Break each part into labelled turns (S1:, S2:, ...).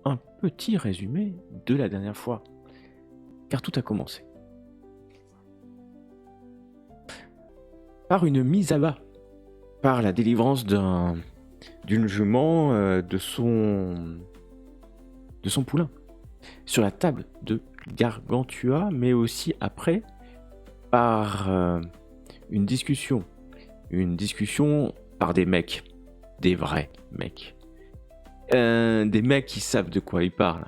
S1: un petit résumé de la dernière fois, car tout a commencé par une mise à bas, par la délivrance d'une jument de son poulain sur la table de Gargantua, mais aussi après par une discussion par des mecs, des vrais mecs. Des mecs qui savent de quoi ils parlent.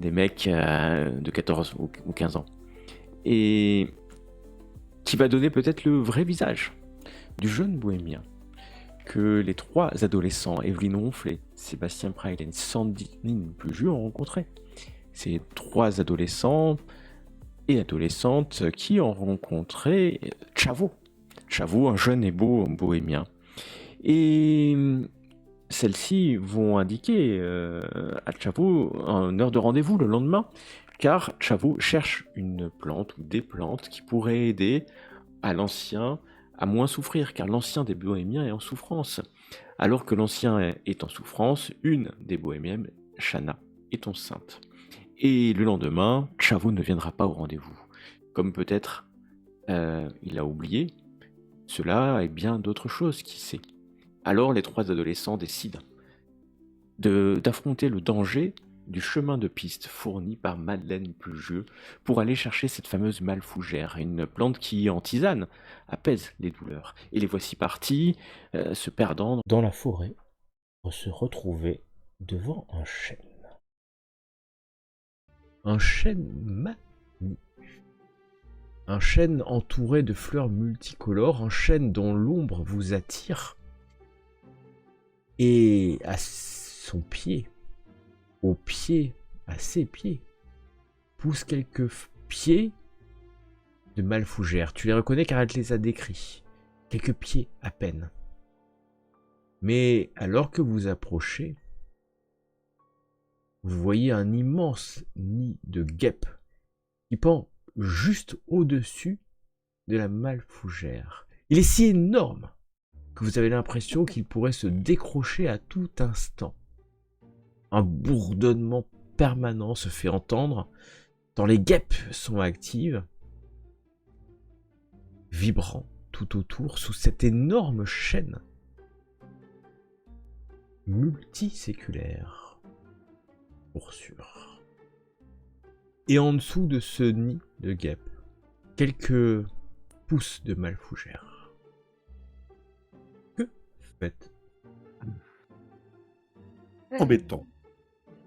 S1: Des mecs de 14 ou 15 ans. Et qui va donner peut-être le vrai visage du jeune bohémien que les trois adolescents, Evelyne Ronflet, Sébastien Prail et Sandrine Pluju, ont rencontré. Ces trois adolescents et adolescentes qui ont rencontré Chavo. Chavo, un jeune et beau bohémien. Et celles-ci vont indiquer à Chavo une heure de rendez-vous le lendemain, car Chavo cherche une plante ou des plantes qui pourraient aider à l'ancien à moins souffrir, car l'ancien des bohémiens est en souffrance. Alors que l'ancien est en souffrance, une des bohémiennes, Chana, est enceinte. Et le lendemain, Chavo ne viendra pas au rendez-vous. Comme peut-être il a oublié, cela et bien d'autres choses, qui sait. Alors les trois adolescents décident d'affronter le danger du chemin de piste fourni par Madeleine Plugieux pour aller chercher cette fameuse malfougère, une plante qui, en tisane, apaise les douleurs. Et les voici partis, se perdant dans la forêt, pour se retrouver devant un chêne. Un chêne magnifique. Un chêne entouré de fleurs multicolores, un chêne dont l'ombre vous attire. Et à son pied, à ses pieds, poussent quelques pieds de malfougère. Tu les reconnais car elle te les a décrits. Quelques pieds à peine. Mais alors que vous approchez, vous voyez un immense nid de guêpes qui pend juste au-dessus de la malfougère. Il est si énorme que vous avez l'impression qu'il pourrait se décrocher à tout instant. Un bourdonnement permanent se fait entendre tant les guêpes sont actives, vibrant tout autour sous cette énorme chaîne multiséculaire, pour sûr. Et en dessous de ce nid de guêpes, quelques pousses de malfougère. Que faites?
S2: Embêtant.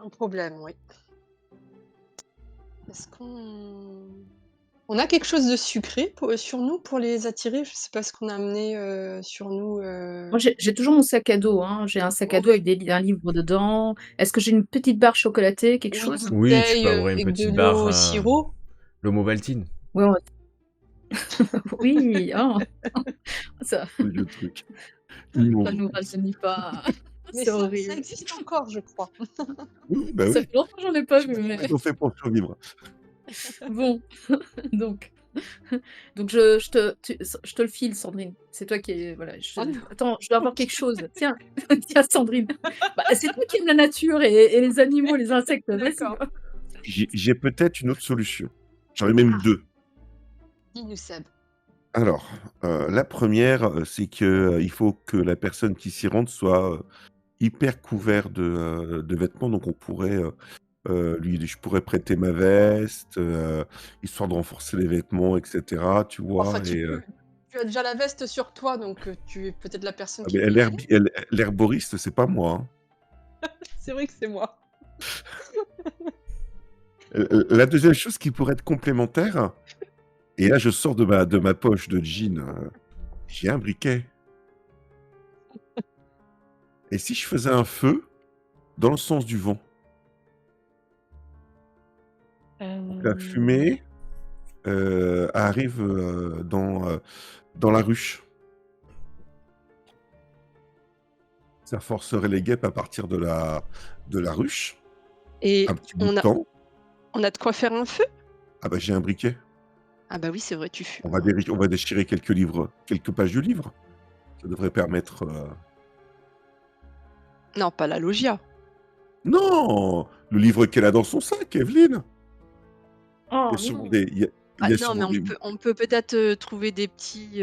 S3: Un problème, oui. Est-ce qu'on a quelque chose de sucré sur nous pour les attirer? Je sais pas ce qu'on a amené sur nous.
S4: Moi, j'ai toujours mon sac à dos, hein. J'ai un sac à dos avec un livre dedans. Est-ce que j'ai une petite barre chocolatée, quelque
S3: Ou une
S4: chose?
S1: Oui, tu
S3: bouteille
S1: peux avoir une
S3: avec de
S1: petite
S3: l'eau
S1: barre
S3: au sirop.
S1: l'Omovaltine.
S4: Ouais, oui, oh. Ça
S2: Le truc. Non.
S4: ça nous rajeunit pas.
S3: Mais
S4: C'est
S3: ça
S4: horrible.
S3: existe encore, je crois.
S2: Oui, bah
S4: Ça
S2: oui.
S4: fait longtemps que j'en ai pas vu, mais
S2: Ils ont fait pour survivre.
S4: bon. Donc je te le file, Sandrine. C'est toi qui est voilà.
S3: Ah non.
S4: Attends, je dois avoir quelque chose. Tiens, tiens, Sandrine. Bah, c'est toi qui aimes la nature et les animaux, les insectes. Vas-y.
S3: D'accord.
S2: J'ai peut-être une autre solution. J'en ai même deux.
S3: Dis-nous, Seb.
S2: Alors, la première, c'est que il faut que la personne qui s'y rende soit hyper couvert de vêtements. Donc, on pourrait, je pourrais prêter ma veste, histoire de renforcer les vêtements, etc. Tu vois.
S3: Enfin,
S2: Et,
S3: tu as déjà la veste sur toi, donc tu es peut-être la personne qui
S2: mais
S3: peut y aller.
S2: l'herboriste, c'est pas moi. Hein.
S3: C'est vrai que c'est moi.
S2: La deuxième chose qui pourrait être complémentaire, et là je sors de ma poche de jean, j'ai un briquet. Et si je faisais un feu dans le sens du vent? La fumée arrive dans la ruche. Ça forcerait les guêpes à partir de la ruche.
S3: Et
S2: Un petit bout de temps.
S3: on a de quoi faire un feu?
S2: Ah bah j'ai un briquet.
S3: Ah bah oui, c'est vrai, tu fumes.
S2: On va déchirer quelques pages du livre. Ça devrait permettre...
S3: Non, pas la loggia.
S2: Non, le livre qu'elle a dans son sac, Evelyne.
S4: Oh
S2: Il y a sûrement
S4: non.
S2: des, il y a, il
S3: Ah
S2: y a
S3: non, mais
S2: sûrement des,
S3: on peut peut-être trouver des petits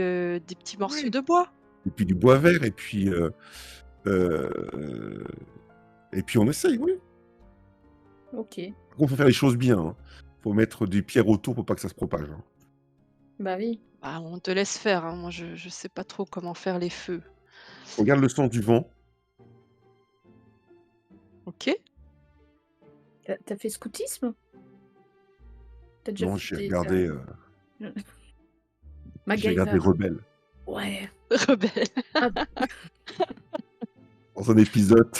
S3: morceaux
S2: ouais.
S3: de bois.
S2: Et puis du bois vert, euh, et puis on essaye, oui.
S4: Ok.
S2: Par contre, faut faire les choses bien. Hein. Faut mettre des pierres autour pour pas que ça se propage. Hein.
S4: Bah oui.
S3: Bah, on te laisse faire, hein. Moi, je sais pas trop comment faire les feux.
S2: Regarde le sens du vent.
S3: Ok?
S4: T'as fait scoutisme? T'as déjà
S2: Non,
S4: fait
S2: j'ai regardé
S4: MacGyver.
S2: Rebelle
S4: Ouais.
S3: Rebelle.
S4: Ah,
S2: dans un épisode.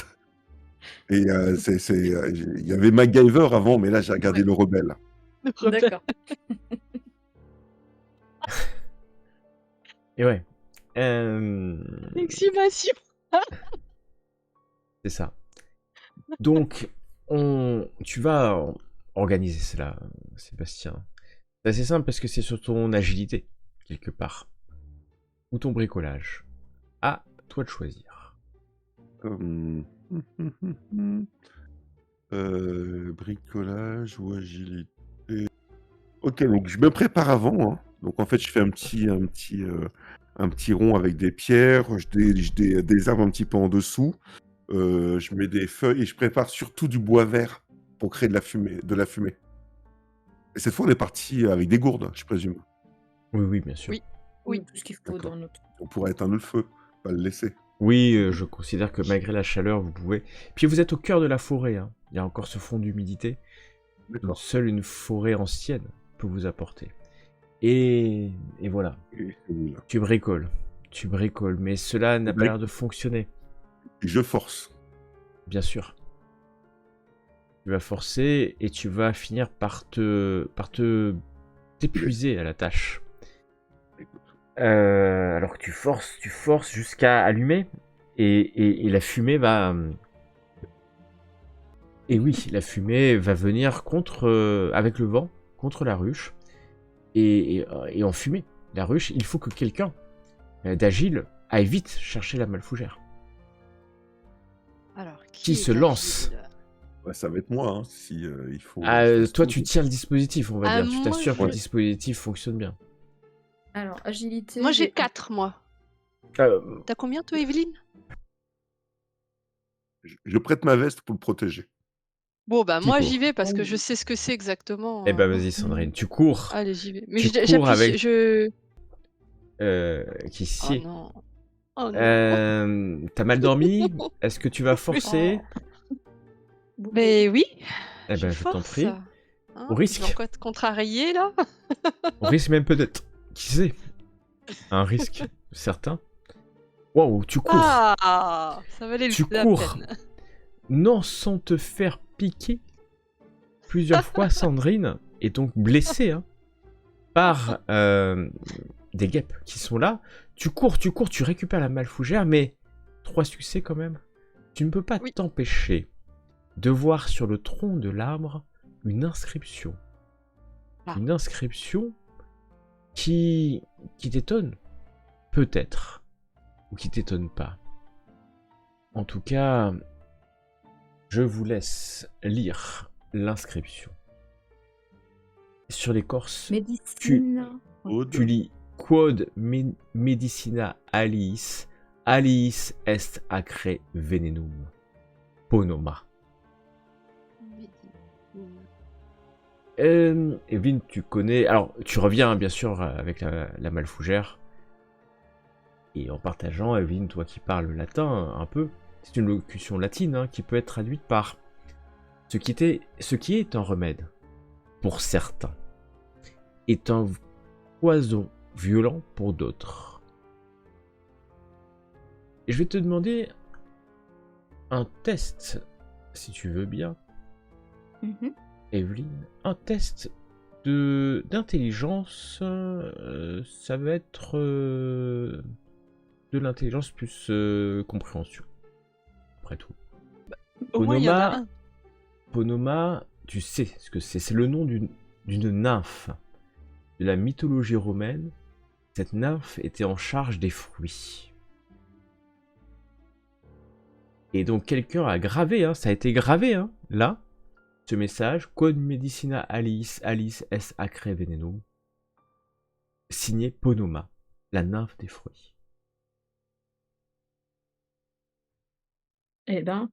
S2: Et il y avait MacGyver avant, mais là j'ai regardé
S3: Ouais.
S2: le Rebelle.
S3: Rebelle.
S4: d'accord.
S1: Et ouais. Euh,
S3: Exhumation.
S1: C'est ça. Donc, tu vas organiser cela, Sébastien. C'est assez simple parce que c'est sur ton agilité, quelque part. Ou ton bricolage. À toi de choisir.
S2: Bricolage ou agilité. Ok, donc je me prépare avant. Hein. Donc en fait, je fais un petit rond avec des pierres. Je désarme un petit peu en dessous. Je mets des feuilles et je prépare surtout du bois vert pour créer de la fumée. Et cette fois, on est parti avec des gourdes, je présume.
S1: Oui, oui, bien sûr.
S3: Oui.
S4: Oui, tout ce qu'il faut
S2: D'accord.
S4: dans notre.
S2: On pourrait éteindre le feu, pas le laisser.
S1: Oui, je considère que malgré la chaleur, vous pouvez. Puis vous êtes au cœur de la forêt. Hein. Il y a encore ce fond d'humidité. Donc
S2: D'accord.
S1: seule une forêt ancienne peut vous apporter. Et voilà.
S2: Et c'est nul.
S1: Tu bricoles. Mais cela n'a pas l'air de fonctionner.
S2: Et je force.
S1: Bien sûr. Tu vas forcer et tu vas finir par t'épuiser à la tâche. Alors que tu forces jusqu'à allumer et la fumée va. Et oui, la fumée va venir avec le vent contre la ruche et enfumer la ruche. Il faut que quelqu'un d'agile aille vite chercher la malfougère.
S3: Alors,
S1: Qui
S3: est
S1: se lance?
S3: agile?
S2: Ouais, ça va être moi, hein, si il faut.
S1: Toi, tu tiens le dispositif, on va
S3: Ah,
S1: dire. Tu
S3: moi,
S1: t'assures que le
S3: je-
S1: dispositif fonctionne bien.
S4: Alors, agilité.
S3: Moi, j'ai 4, moi. T'as combien, toi, Evelyne?
S2: Je prête ma veste pour le protéger.
S3: Bon, bah,
S1: Qui
S3: moi,
S1: court?
S3: j'y vais parce que je sais ce que c'est exactement.
S1: Eh ben vas-y Sandrine, tu cours.
S3: Allez, j'y vais. Mais
S1: Tu cours
S3: j'appuie.
S1: avec-
S3: Je.
S1: Qui
S3: Oh
S1: sied.
S3: non. Oh non.
S1: T'as mal dormi? Est-ce que tu vas forcer?
S3: Mais oui,
S1: Eh ben je t'en
S3: force.
S1: prie.
S3: Hein,
S1: Au risque.
S3: je vais encore te contrarier, là.
S1: On risque même peut-être. Qui sait? Un risque certain. Waouh, tu cours.
S3: Ah, ça valait
S1: Tu
S3: la
S1: cours.
S3: peine.
S1: Non sans te faire piquer plusieurs fois, Sandrine est donc blessée hein, par des guêpes qui sont là. Tu cours, tu récupères la malfougère, mais 3 succès quand même. Tu ne peux pas
S3: Oui.
S1: t'empêcher de voir sur le tronc de l'arbre une inscription.
S3: Ah.
S1: Une inscription qui t'étonne, peut-être, ou qui t'étonne pas. En tout cas, je vous laisse lire l'inscription. Sur l'écorce,
S4: Médecine.
S1: tu lis Quod medicina aliis est acre venenum ponoma. Evelyne, tu connais. Alors, tu reviens bien sûr avec la malfougère. Et en partageant, Evelyne, toi qui parles latin un peu, c'est une locution latine hein, qui peut être traduite par ce qui est un remède pour certains est un poison violent pour d'autres. Et je vais te demander un test, si tu veux bien, Evelyne, un test d'intelligence, ça va être de l'intelligence plus compréhension, après tout.
S3: Au moins, il y en a un.
S1: Ponoma, tu sais ce que c'est le nom d'une nymphe de la mythologie romaine. Cette nymphe était en charge des fruits. Et donc quelqu'un a gravé, hein, ça a été gravé, hein, là, ce message, Quod medicina aliis est acre venenum, signé Ponoma, la nymphe des fruits.
S4: Eh ben,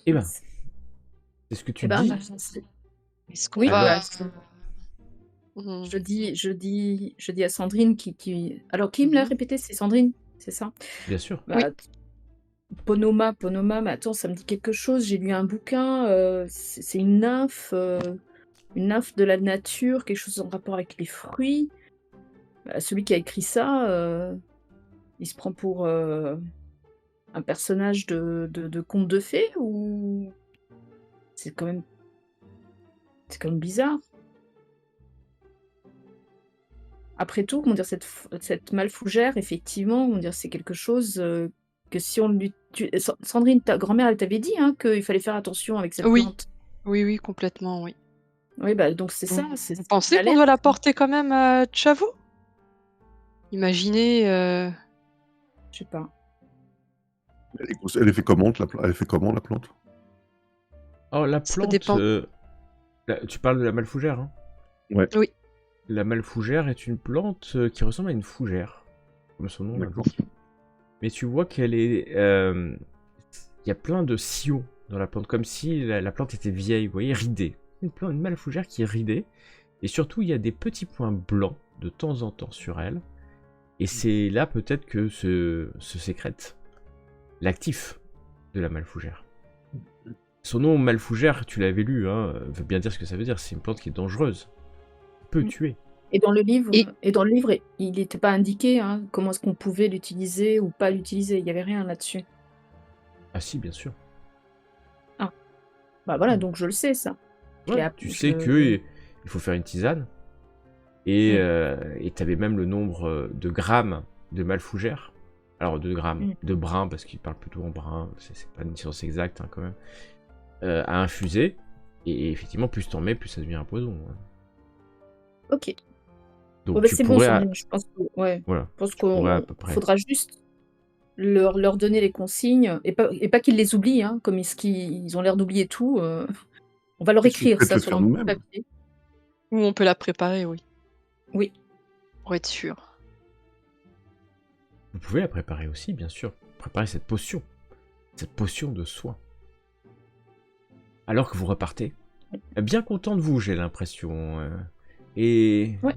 S1: Eh ben, c'est ce que tu dis.
S3: Est-ce qu'on
S4: Oui,
S3: va...
S4: bah,
S3: Mhm.
S4: je dis à Sandrine qui... Alors, qui me l'a répété? C'est Sandrine, c'est ça?
S1: Bien sûr.
S3: Oui.
S4: Bah, Ponoma, mais attends, ça me dit quelque chose. J'ai lu un bouquin, c'est une nymphe de la nature, quelque chose en rapport avec les fruits. Bah, celui qui a écrit ça, il se prend pour un personnage de conte de fées ou c'est quand même bizarre. Après tout, comment dire, cette malfougère, effectivement, comment dire, c'est quelque chose que si on lui... Sandrine, ta grand-mère, elle t'avait dit hein, qu'il fallait faire attention avec cette
S3: Oui.
S4: plante.
S3: Oui, complètement, oui.
S4: Oui, bah donc c'est ça.
S3: Vous pensez qu'on doit la porter quand même à Tchavo? Imaginez...
S4: Je sais pas.
S2: Elle est fait comment, la plante?
S1: Oh, la
S3: Ça
S1: plante,
S3: dépend.
S1: tu parles de la malfougère, hein?
S2: Ouais.
S3: Oui.
S1: La malfougère est une plante qui ressemble à une fougère, comme son nom
S2: D'accord.
S1: l'indique. Mais tu vois qu'elle est... Il y a plein de sillons dans la plante, comme si la plante était vieille, vous voyez, ridée. Une malfougère qui est ridée. Et surtout, il y a des petits points blancs de temps en temps sur elle. Et c'est là peut-être que se sécrète l'actif de la malfougère. Son nom malfougère, tu l'avais lu, hein, veut bien dire ce que ça veut dire. C'est une plante qui est dangereuse. Peut tuer.
S4: Et dans le livre, il n'était pas indiqué hein, comment est-ce qu'on pouvait l'utiliser ou pas l'utiliser. Il n'y avait rien là-dessus.
S1: Ah si, bien sûr.
S4: Bah voilà, donc je le sais ça.
S1: Ouais, tu sais que il faut faire une tisane. Et t'avais même le nombre de grammes de malfougère. Alors de grammes, de brins, parce qu'il parle plutôt en brins, c'est pas une science exacte hein, quand même. À infuser. Et effectivement, plus t'en mets, plus ça devient un poison. Hein.
S4: Ok.
S1: Donc
S4: Bon, bah,
S1: tu
S4: c'est
S1: pourrais...
S4: bon, Sandrine, je pense que, ouais,
S1: Voilà,
S4: je pense
S1: tu pourrais à
S4: qu'il
S1: peu près.
S4: faudra juste leur donner les consignes et pas qu'ils les oublient, hein, comme ils ont l'air d'oublier tout. On va leur
S2: Ils
S4: écrire
S2: peuvent
S4: ça
S2: le
S4: sur
S2: faire
S4: un bout de
S2: nous-mêmes.
S4: papier.
S3: Ou on peut la préparer, oui.
S4: Oui.
S3: Pour être sûr.
S1: Vous pouvez la préparer aussi, bien sûr. Préparer cette potion de soin. Alors que vous repartez, bien content de vous, j'ai l'impression. Et...
S4: Ouais.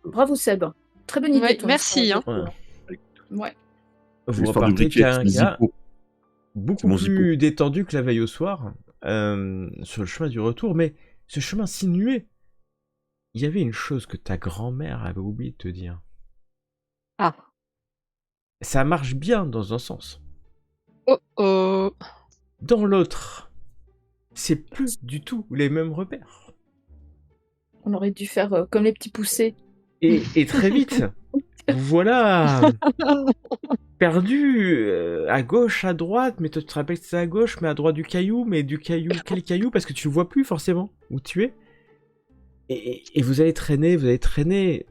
S4: Bravo Seb. Très bonne idée.
S3: Ouais,
S4: ton
S3: merci.
S4: histoire
S3: Hein.
S4: Ouais.
S1: Vous
S2: L'histoire du
S1: repartez
S2: briquet,
S1: qu'un
S2: c'est
S1: gars
S2: Zippo.
S1: beaucoup
S2: mon
S1: plus détendu que la veille au soir, sur le chemin du retour, mais ce chemin sinué, il y avait une chose que ta grand-mère avait oublié de te dire.
S3: Ah.
S1: Ça marche bien dans un sens.
S3: Oh oh.
S1: Dans l'autre, c'est plus du tout les mêmes repères.
S4: On aurait dû faire comme les petits poussés.
S1: Et très vite, vous voilà perdu à gauche, à droite, mais toi tu te rappelles que c'est à gauche, mais à droite du caillou, mais du caillou, quel caillou? Parce que tu le vois plus forcément où tu es. Et vous allez traîner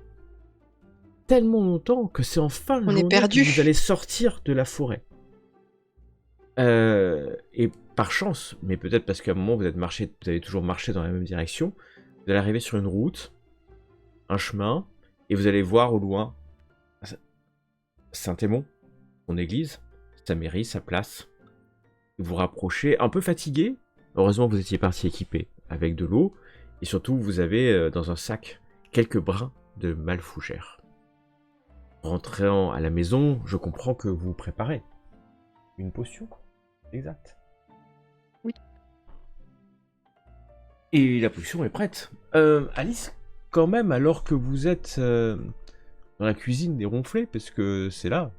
S1: tellement longtemps que c'est en fin de
S3: On est
S1: journée
S3: perdu.
S1: que vous allez sortir de la forêt. Et par chance, mais peut-être parce qu'à un moment vous avez toujours marché dans la même direction, vous allez arriver sur une route, un chemin, et vous allez voir au loin Saint-Aimon, son église, sa mairie, sa place. Vous vous rapprochez, un peu fatigué. Heureusement vous étiez parti équipé avec de l'eau, et surtout vous avez dans un sac quelques brins de malfougère. Rentrant à la maison, je comprends que vous préparez une potion. Exact.
S3: Oui.
S1: Et la potion est prête. Alice, quand même, alors que vous êtes dans la cuisine des ronflés, parce que c'est là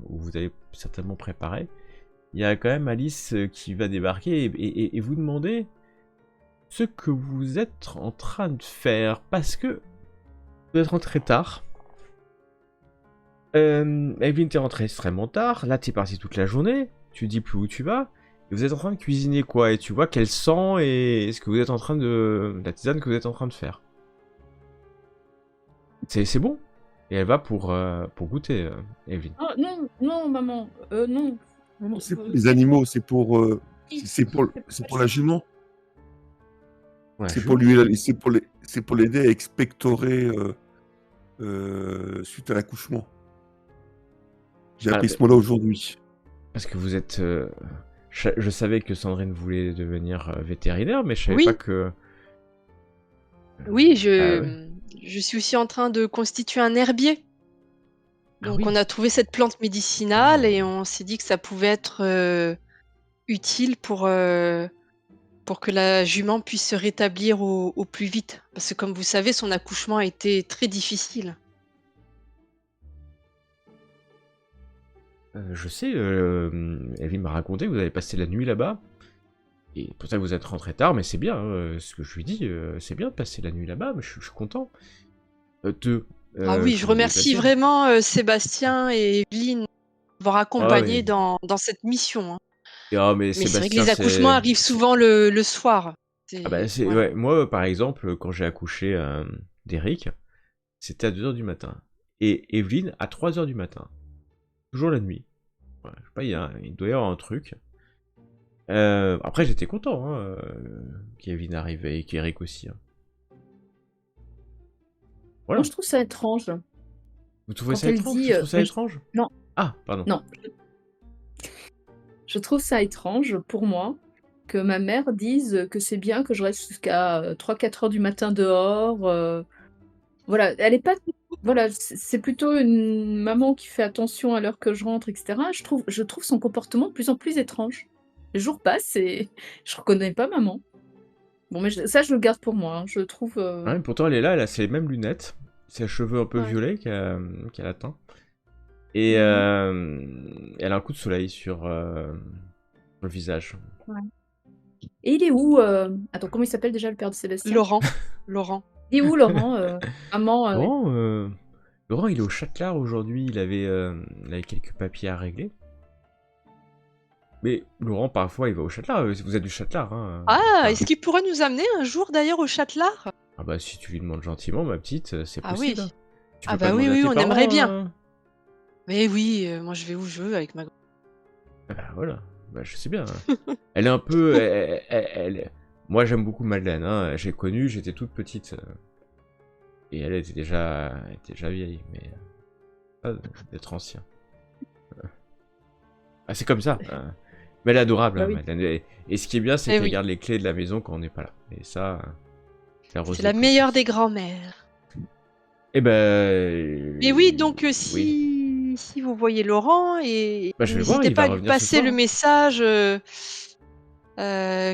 S1: où vous allez certainement préparer, il y a quand même Alice qui va débarquer et vous demander ce que vous êtes en train de faire, parce que vous êtes rentré tard. Evelyn, t'es rentré extrêmement tard, là t'es parti toute la journée, tu dis plus où tu vas, et vous êtes en train de cuisiner quoi, et tu vois qu'elle sent, et ce que vous êtes en train de... la tisane que vous êtes en train de faire. C'est bon. Et elle va pour goûter, Evelyn.
S4: Oh, non, maman, non. Non,
S2: C'est pour les animaux, c'est pour,
S4: oui,
S2: c'est pour la jument.
S1: Ouais,
S2: C'est
S1: je
S2: pour
S1: vois.
S2: lui, c'est pour l'aider à expectorer suite à l'accouchement. J'ai
S1: Ah,
S2: appris ce mot-là aujourd'hui.
S1: parce que vous êtes. Je savais que Sandrine voulait devenir vétérinaire, mais je savais pas
S3: Oui,
S1: que.
S3: oui,
S1: Ah ouais.
S3: je suis aussi en train de constituer un herbier.
S1: Ah
S3: Donc on
S1: oui.
S3: a trouvé cette plante médicinale et on s'est dit que ça pouvait être utile pour que la jument puisse se rétablir au plus vite. Parce que comme vous savez, son accouchement a été très difficile.
S1: Je sais, Evelyne m'a raconté que vous avez passé la nuit là-bas. Et pour ça que vous êtes rentré tard, mais c'est bien, hein, ce que je lui dis, c'est bien de passer la nuit là-bas, mais je suis content
S3: Ah oui,
S1: que
S3: je
S1: vous ayez
S3: remercie
S1: passé.
S3: vraiment Sébastien et Evelyne d'avoir
S1: Ah
S3: accompagné
S1: ouais.
S3: dans cette mission, hein.
S1: Ah mais
S3: Mais c'est vrai que
S1: Sébastien,
S3: les accouchements arrivent souvent le soir.
S1: Ah bah c'est...
S3: Voilà.
S1: Ouais, moi, par exemple, quand j'ai accouché d'Eric, c'était à 2h du matin. Et Evelyne, à 3h du matin. Toujours la nuit. Ouais, je sais pas, il doit y avoir un truc. Après, j'étais content hein, qu'Evelyne arrive et qu'Eric aussi. Hein.
S4: Moi,
S1: Voilà.
S4: je trouve ça étrange.
S1: Vous trouvez
S4: Quand
S1: ça
S4: elle
S1: étrange?
S4: dit
S1: Tu trouves ça
S4: bah,
S1: étrange?
S4: non,
S1: Ah, pardon.
S4: non, je trouve ça étrange pour moi que ma mère dise que c'est bien que je reste jusqu'à 3-4 heures du matin dehors. Voilà, elle est pas. Voilà, c'est plutôt une maman qui fait attention à l'heure que je rentre, etc. Je trouve son comportement de plus en plus étrange. Les jours passent et je reconnais pas maman. Bon, mais ça, je le garde pour moi. Hein. Je trouve.
S1: Ouais, pourtant, elle est là, elle a ses mêmes lunettes. Ses cheveux un peu
S3: Ouais.
S1: violets qu'elle a teint. Et elle a un coup de soleil sur le visage.
S4: Ouais. Et il est où Attends, comment il s'appelle déjà le père de Sébastien?
S3: Laurent. Laurent.
S4: Il est où, Laurent Maman.
S1: Laurent, il est au Châtelard aujourd'hui, il avait quelques papiers à régler. Mais Laurent, parfois, il va au Châtelard, vous êtes du Châtelard, hein.
S3: Ah, est-ce qu'il pourrait nous amener un jour d'ailleurs au Châtelard?
S1: Ah bah, si tu lui demandes gentiment, ma petite, c'est
S3: Ah
S1: possible.
S3: oui.
S1: Hein. Tu
S3: Ah
S1: peux pas
S3: bah oui,
S1: demander à
S3: oui,
S1: tes
S3: on aimerait
S1: parents,
S3: bien.
S1: hein.
S3: Mais oui, moi je vais où je veux avec ma.
S1: Ah bah voilà, bah, je sais bien. Hein. Elle est un peu... Moi, j'aime beaucoup Madeleine, hein. J'ai connu, j'étais toute petite. Et elle était déjà vieille, mais... pas d'être ancien. Ah, c'est comme ça. Hein. Mais elle est adorable,
S4: Bah
S1: hein,
S4: oui.
S1: Madeleine. Et ce qui est bien, c'est
S3: Eh
S1: qu'elle
S3: oui.
S1: garde les clés de la maison quand on n'est pas là. Et ça, la rose
S3: C'est
S1: des
S3: la
S1: cloches
S3: meilleure
S1: aussi.
S3: des grand-mères.
S1: Eh ben...
S3: Mais oui, donc
S1: Oui.
S3: si vous voyez Laurent, et
S1: Bah, je vais le voir,
S3: n'hésitez
S1: il
S3: pas
S1: va
S3: à lui
S1: revenir ce
S3: passer
S1: soir.
S3: le
S1: Hein.
S3: message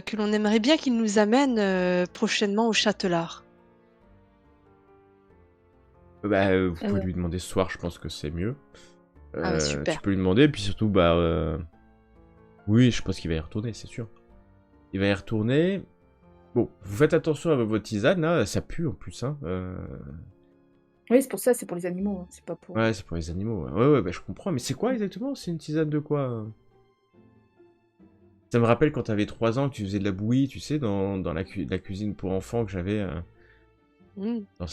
S3: que l'on aimerait bien qu'il nous amène prochainement au Châtelard.
S1: Vous pouvez lui demander ce soir, je pense que c'est mieux.
S3: Ah bah
S1: Tu
S3: super.
S1: peux lui demander, et puis surtout, oui, je pense qu'il va y retourner, c'est sûr. Il va y retourner. Bon, vous faites attention avec votre tisane, là, ça pue en plus, hein.
S4: Oui, c'est pour ça, c'est pour les animaux. Hein. C'est pas pour.
S1: Ouais, c'est pour les animaux. Ouais, bah, je comprends. Mais c'est quoi exactement? C'est une tisane de quoi? Ça me rappelle quand t'avais 3 ans que tu faisais de la bouillie, tu sais, dans la cuisine pour enfants que j'avais.
S3: Mmh.
S1: Tu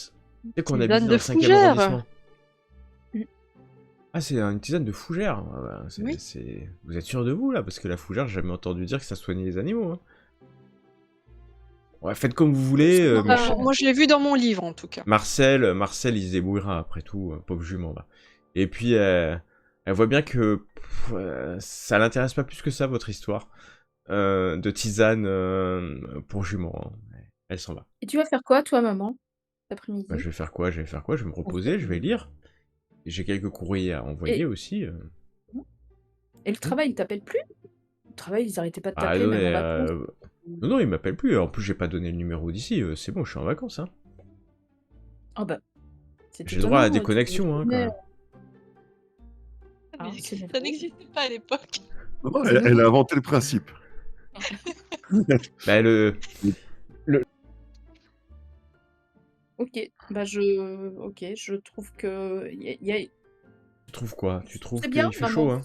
S1: sais qu'on
S3: Tisane
S1: habitait dans
S3: de
S1: le 5e
S3: fougère.
S1: arrondissement.
S4: Mm.
S1: Ah, c'est une tisane de fougère. Ah, bah,
S3: Oui.
S1: Vous êtes sûr de vous, là? Parce que la fougère, j'ai jamais entendu dire que ça soignait les animaux. Hein. Ouais, faites comme vous voulez. Mais
S3: Moi je l'ai vu dans mon livre en tout cas.
S1: Marcel, il se débrouillera après tout, pauvre jument. Là. Et puis, elle voit bien que ça l'intéresse pas plus que ça, votre histoire de tisane pour jument. Hein. Elle s'en va.
S4: Et tu vas faire quoi, toi, maman, cet après-midi?
S1: Bah, je vais faire quoi? Je vais me reposer, je vais lire. J'ai quelques courriers à envoyer aussi.
S4: Et le travail, ils t'appellent plus? Le travail, ils arrêtaient pas de
S1: Ah
S4: t'appeler,
S1: non,
S4: même en
S1: mais,
S4: vacances.
S1: non, il m'appelle plus. En plus, j'ai pas donné le numéro d'ici. C'est bon, je suis en vacances. Hein.
S4: Ah bah, c'est
S1: J'ai le droit à la
S4: étonnant,
S1: déconnexion, hein, quand même.
S4: Ah,
S3: Mais
S4: c'est
S3: ça
S4: bien.
S3: n'existait pas à l'époque.
S2: Non, elle a inventé le principe.
S1: Bah,
S4: Ok, bah je trouve que
S1: Tu trouves quoi? Tu trouves
S4: c'est
S1: qu'il
S4: bien,
S1: fait
S4: maman.
S1: chaud, hein?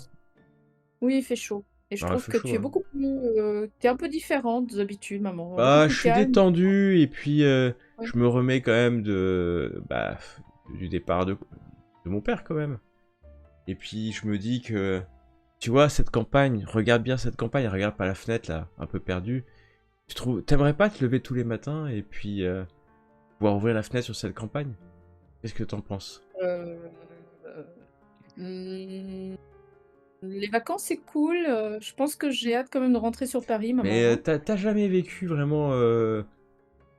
S4: Oui, il fait chaud. Et je
S1: Ah, il
S4: trouve
S1: fait
S4: que
S1: chaud,
S4: tu es
S1: hein.
S4: beaucoup plus, t'es un peu différente des habitudes, maman.
S1: Bah,
S4: Beaucoup
S1: je suis
S4: calme.
S1: détendu et puis
S4: Ouais.
S1: je me remets quand même du départ de mon père quand même. Et puis je me dis que Tu vois, cette campagne, regarde bien cette campagne, regarde par la fenêtre là, un peu perdue. T'aimerais pas te lever tous les matins et puis pouvoir ouvrir la fenêtre sur cette campagne? Qu'est-ce que t'en penses?
S4: Euh, euh, hmm, les vacances, c'est cool. Je pense que j'ai hâte quand même de rentrer sur Paris,
S1: Mais
S4: maman, hein.
S1: t'as jamais vécu vraiment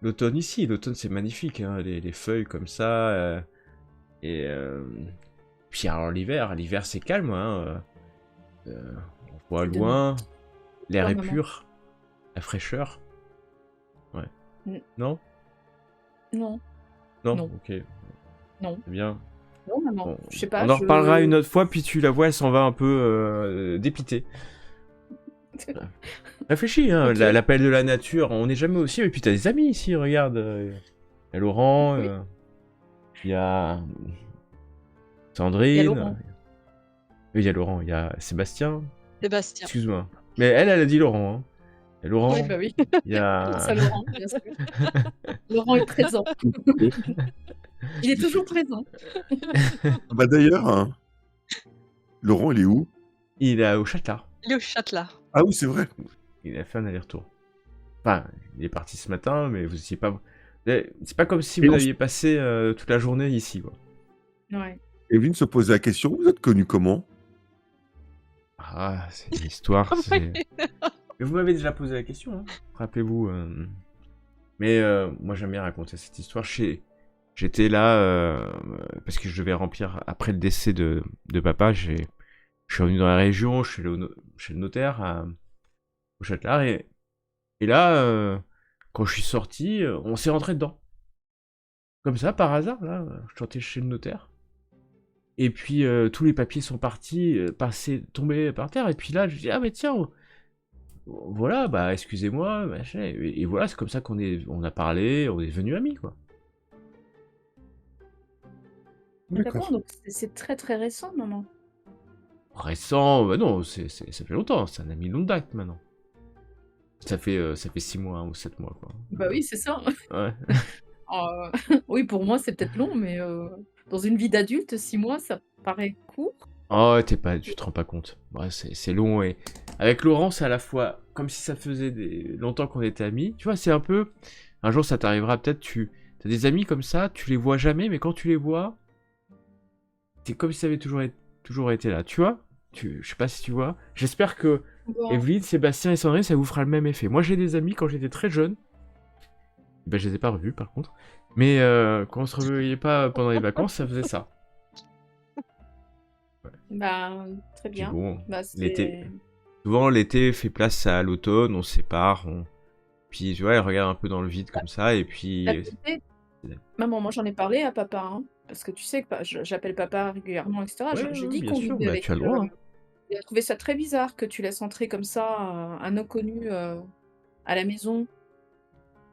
S1: l'automne ici. L'automne c'est magnifique, hein, les feuilles comme ça. Et puis alors l'hiver c'est calme, hein. On voit
S4: C'est de nouveau
S1: loin, l'air est
S4: maman.
S1: pur, la fraîcheur. Ouais.
S4: Mm.
S1: Non?
S4: Non,
S1: Non?
S4: non,
S1: Ok,
S4: non,
S1: c'est bien.
S4: non, maman.
S1: Bon,
S4: Je sais pas,
S1: on en reparlera une autre fois, puis tu la vois, elle s'en va un peu dépitée. Réfléchis, hein,
S4: Ok.
S1: l'appel de la nature, on n'est jamais aussi. Et puis t'as des amis ici, regarde. Il y a Laurent,
S4: Oui,
S1: il y a
S4: il y a
S1: Sandrine,
S4: Laurent.
S1: il y a Laurent, il y a Sébastien.
S3: Sébastien.
S1: Excuse-moi. Mais elle a dit Laurent. Hein. Il y a
S4: Oui,
S1: Laurent,
S4: bah oui.
S1: il y a.
S4: Ça, Laurent, bien sûr. Laurent est présent. Il est toujours présent.
S2: Bah d'ailleurs, hein, Laurent, il est où?
S1: Il est au Châtelard.
S3: Il est au Châtelard.
S2: Ah oui, c'est vrai.
S1: Il a fait un aller-retour. Enfin, il est parti ce matin, mais vous étiez pas. C'est pas comme si
S2: Et
S1: vous
S2: on
S1: aviez passé toute la journée ici, quoi.
S4: Ouais.
S2: Evelyne se posait la question, vous êtes connu comment?
S1: Ah, c'est une histoire. Mais vous m'avez déjà posé la question, hein. Rappelez-vous. Mais moi, j'aime bien raconter cette histoire. J'étais là parce que je devais remplir, après le décès de papa, je suis revenu dans la région, je suis allé chez le notaire au Châtelard. Et là, quand je suis sorti, on s'est rentré dedans. Comme ça, par hasard, là, je sortais chez le notaire. Et puis tous les papiers sont partis, tombés par terre. Et puis là, je dis, ah mais tiens, voilà, bah excusez-moi, machin. Et voilà, c'est comme ça on a parlé, on est devenus amis, quoi.
S4: D'accord, donc c'est très très récent, maman.
S1: Récent, bah non, ça fait longtemps, c'est un ami de longue date maintenant. Ça fait 6 mois ou 7 mois, quoi.
S4: Bah oui, c'est ça.
S1: Ouais.
S4: Oui, pour moi, c'est peut-être long, mais dans une vie d'adulte, 6 mois, ça paraît court.
S1: Oh, tu te rends pas compte. Ouais, c'est long et avec Laurent, c'est à la fois comme si ça faisait longtemps qu'on était amis. Tu vois, c'est un peu. Un jour, ça t'arrivera peut-être. T'as des amis comme ça, tu les vois jamais, mais quand tu les vois, c'est comme si ça avait toujours été là. Tu vois? Je sais pas si tu vois. J'espère que
S4: Bon.
S1: Evelyne, Sébastien et Sandrine, ça vous fera le même effet. Moi, j'ai des amis quand j'étais très jeune. Ben, je les ai pas revus par contre. Mais quand on se revoyait pas pendant les vacances, ça faisait ça.
S4: Bah, très
S1: Puis
S4: bien.
S1: bon,
S4: Bah,
S1: l'été.
S4: c'est...
S1: Souvent, l'été fait place à l'automne, on se sépare, puis tu vois, elle regarde un peu dans le vide comme ça, et puis...
S4: La vérité, maman, moi j'en ai parlé à papa, hein, parce que tu sais que j'appelle papa régulièrement, etc.
S1: Ouais,
S4: J'ai
S1: ouais,
S4: dit
S1: bien
S4: qu'on
S1: sûr,
S4: vivait
S1: bah,
S4: avec...
S1: tu as le droit. Hein.
S4: Il a trouvé ça très bizarre que tu laisses entrer comme ça un inconnu à la maison.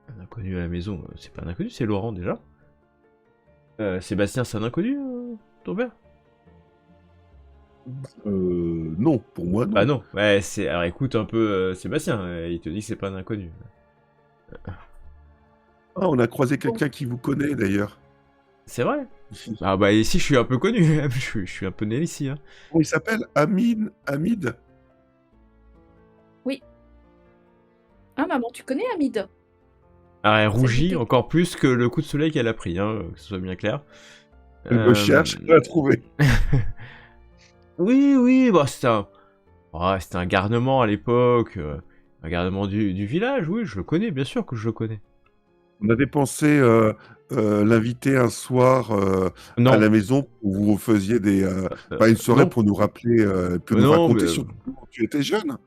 S1: Un inconnu à la maison, c'est pas un inconnu, c'est Laurent déjà. Sébastien, c'est un inconnu, ton père?
S2: Non, pour moi, non.
S1: Bah non, ouais, alors écoute un peu Sébastien, il te dit que c'est pas un inconnu.
S2: Ah, on a croisé quelqu'un qui vous connaît d'ailleurs.
S1: C'est vrai? Ah bah ici, je suis un peu connu, je suis un peu né ici. Hein.
S2: Comment il s'appelle? Hamid?
S4: Oui. Ah maman, tu connais Hamid?
S1: Alors elle rougit
S4: était-
S1: encore plus que le coup de soleil qu'elle a pris, hein, que ce soit bien clair.
S2: Elle me cherche, elle l'a trouvé.
S1: Oui, bah c'était un garnement à l'époque, un garnement du village, oui, je le connais, bien sûr que je le connais.
S2: On avait pensé l'inviter un soir à
S1: Non,
S2: la maison où vous faisiez une soirée
S1: non,
S2: pour nous rappeler, pour nous
S1: non,
S2: raconter
S1: mais,
S2: surtout comment tu étais jeune.
S1: non,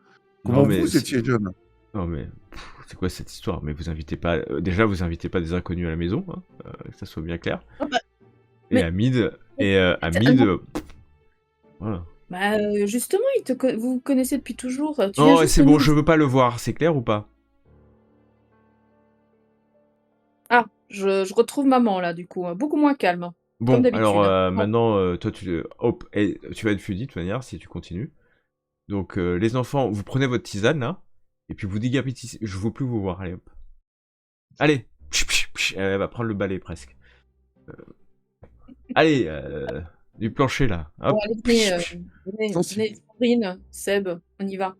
S2: Comment
S1: mais
S2: vous étiez jeune.
S1: non mais c'est quoi cette histoire? Mais vous invitez pas, déjà vous invitez pas des inconnus à la maison, hein, que ça soit bien clair.
S4: Ah bah,
S1: Et
S4: mais-
S1: Hamid, voilà.
S4: Bah justement, vous vous connaissez depuis toujours. Tu viens
S1: Non,
S4: juste
S1: c'est
S4: de
S1: bon,
S4: nous-
S1: je veux pas le voir, c'est clair ou pas?
S4: Ah, je retrouve maman là, du coup, beaucoup moins calme,
S1: Bon,
S4: comme d'habitude.
S1: alors
S4: Bon.
S1: maintenant, toi tu vas être fudi de toute manière si tu continues. Donc les enfants, vous prenez votre tisane là, et puis vous décapitez. Je veux plus vous voir, allez hop. Allez, elle va prendre le balai presque. Allez, du plancher là, hop.
S4: Bon, allez, venez, venez,
S2: Sensible.
S4: venez, Brine, Seb, on y va.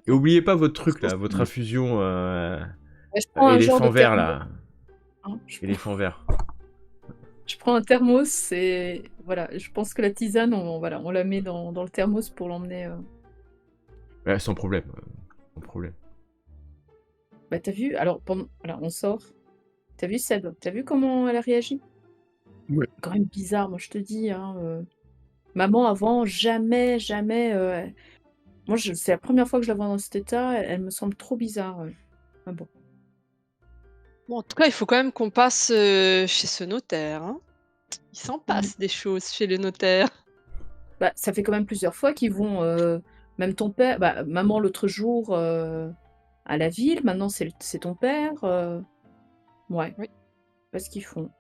S1: Et oubliez pas votre truc
S2: Ça,
S1: là,
S2: c'est
S1: votre
S2: mieux.
S1: infusion
S4: Bah, je prends un genre
S1: éléphant
S4: de
S1: vert
S4: thermos.
S1: là.
S4: Hein, je
S1: Éléphant vert.
S4: prends un thermos et voilà, je pense que la tisane, voilà, on la met dans le thermos pour l'emmener.
S1: Ouais, sans problème. Sans problème.
S4: Bah, t'as vu? Alors, voilà, on sort. T'as vu Seb? T'as vu comment elle a réagi?
S2: Ouais.
S4: C'est quand même bizarre, moi je te dis, hein. Maman, avant, jamais, jamais. Moi, c'est la première fois que je la vois dans cet état. Elle me semble trop bizarre. Ah bon.
S3: Bon, en tout cas, il faut quand même qu'on passe chez ce notaire, hein. Il s'en passe des choses chez le notaire.
S4: Bah, ça fait quand même plusieurs fois qu'ils vont. Même ton père. Bah, maman, l'autre jour, à la ville. Maintenant, c'est ton père. Ouais.
S3: Oui.
S4: Pas ce qu'ils font.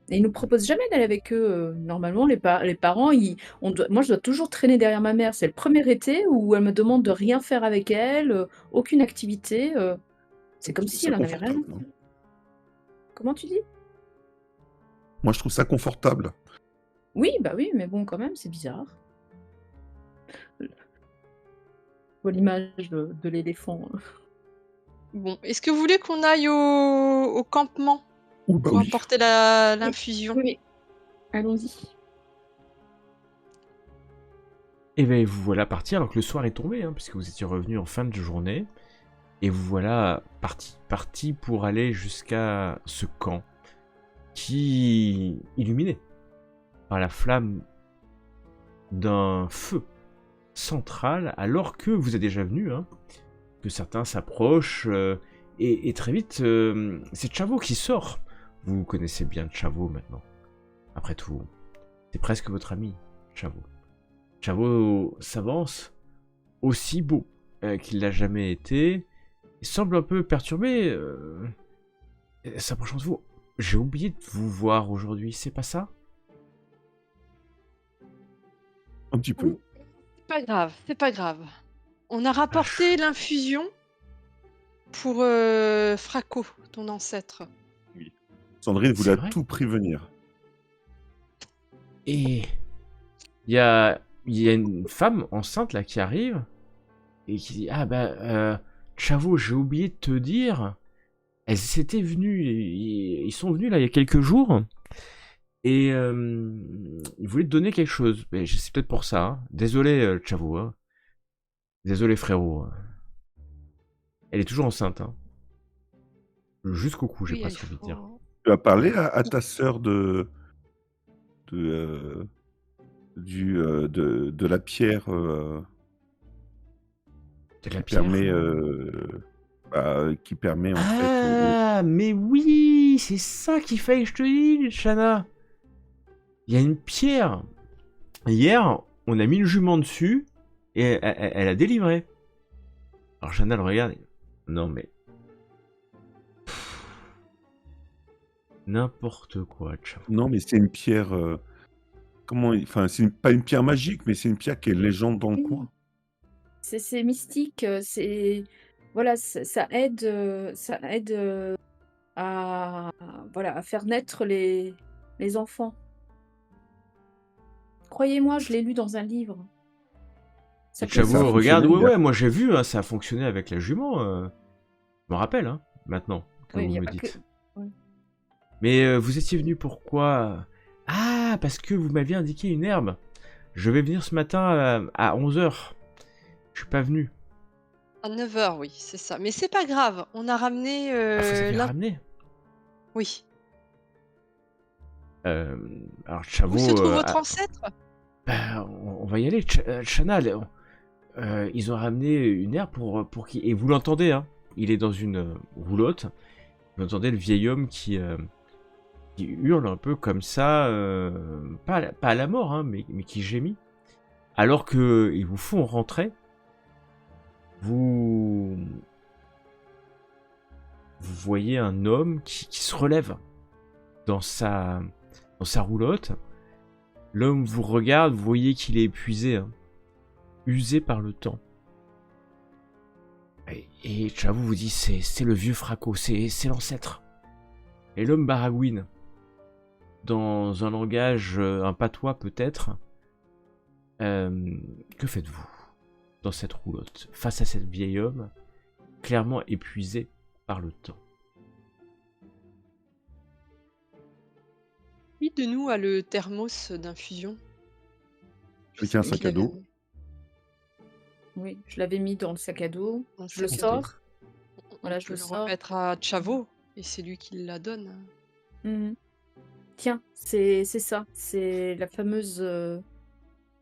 S4: Et ils nous proposent jamais d'aller avec eux. Normalement, les parents, moi, je dois toujours traîner derrière ma mère. C'est le premier été où elle me demande de rien faire avec elle, aucune activité. C'est comme
S2: Je trouve
S4: si
S2: ça
S4: elle en avait rien à
S2: confortable,
S4: faire.
S2: hein.
S4: Comment tu dis?
S2: Moi, je trouve ça confortable.
S4: Oui, bah oui, mais bon, quand même, c'est bizarre. Je vois l'image de l'éléphant.
S3: Bon, est-ce que vous voulez qu'on aille au campement
S2: Ouh, bah
S3: pour
S2: oui.
S3: apporter
S4: Oui,
S3: l'infusion?
S4: oui, allons-y.
S1: Et bien vous voilà parti alors que le soir est tombé, hein, puisque vous étiez revenu en fin de journée. Et vous voilà parti pour aller jusqu'à ce camp qui illuminé par la flamme d'un feu central, alors que vous êtes déjà venu, hein, que certains s'approchent, et très vite, c'est Chavo qui sort. Vous connaissez bien Chavo maintenant. Après tout, c'est presque votre ami, Chavo. Chavo s'avance, aussi beau qu'il l'a jamais été. Il semble un peu perturbé, s'approchant de vous. J'ai oublié de vous voir aujourd'hui, c'est pas ça?
S2: Un petit peu.
S3: C'est pas grave, c'est pas grave. On a rapporté l'infusion pour Fraco, ton ancêtre.
S2: Sandrine voulait
S1: C'est
S2: à
S1: vrai.
S2: tout prix venir.
S1: Et il y a une femme enceinte là qui arrive et qui dit ah bah Chavo, j'ai oublié de te dire, elles étaient venues, ils sont venus là il y a quelques jours et ils voulaient te donner quelque chose. Mais c'est peut-être pour ça. Hein. Désolé Chavo, hein. Désolé frérot. Elle est toujours enceinte. Hein. Jusqu'au cou, j'ai
S3: Oui,
S1: presque envie de dire.
S2: Tu as parlé à ta sœur de la pierre
S1: De la
S2: qui
S1: pierre.
S2: qui permet en fait.
S1: Ah, mais oui, c'est ça qu'il fallait que je te dise, Shana. Il y a une pierre. Hier, on a mis le jument dessus et elle a délivré. Alors Shana le regarde. Non mais. N'importe quoi, Chavo.
S2: Non, mais c'est une pierre. Enfin, pas une pierre magique, mais c'est une pierre qui est légende dans le
S4: Oui.
S2: coin.
S4: C'est mystique, voilà, ça aide à faire naître les enfants. Croyez-moi, je l'ai lu dans un livre. Ça
S1: Et
S4: peut
S1: Chavo
S2: a
S1: regarde.
S2: fonctionné,
S1: Ouais, moi j'ai vu, hein, ça a fonctionné avec la jument. Je me rappelle, hein, maintenant que
S4: Oui,
S1: vous
S4: y a
S1: me
S4: pas que.
S1: dites.
S4: Ouais.
S1: Mais vous étiez venu pourquoi? Ah, parce que vous m'aviez indiqué une herbe. Je vais venir ce matin à 11h. Je suis pas venu.
S3: À 9h, oui, c'est ça. Mais c'est pas grave, on a ramené
S1: Ah, vous avez ramené.
S3: Oui.
S1: Alors Chavo,
S3: Où se trouve votre ancêtre?
S1: bah, on va y aller. Chana, ils ont ramené une herbe pour qui. Et vous l'entendez, hein. Il est dans une roulotte. Vous entendez le vieil homme qui hurle un peu comme ça, pas à la mort, hein, mais qui gémit. Alors que ils vous font rentrer, vous voyez un homme qui se relève dans sa roulotte. L'homme vous regarde, vous voyez qu'il est épuisé, hein, usé par le temps. Et Chavo vous dit c'est le vieux Fraco, c'est l'ancêtre. Et l'homme baragouine dans un langage, un patois peut-être. Que faites-vous dans cette roulotte, face à cet vieil homme, clairement épuisé par le temps?
S3: Qui de nous a le thermos d'infusion? Je
S2: Avec un
S3: savais
S2: sac
S3: qu'il
S2: à
S3: avait
S2: dos.
S4: Oui, je l'avais mis dans le sac à dos.
S3: un
S4: Je le
S3: sac à dos.
S4: sors.
S3: On
S4: Voilà,
S3: on
S4: je
S3: peut
S4: le
S3: le
S4: sors.
S3: remettre à Chavo et c'est lui qui la donne.
S4: Mhm. Tiens, c'est ça. C'est la fameuse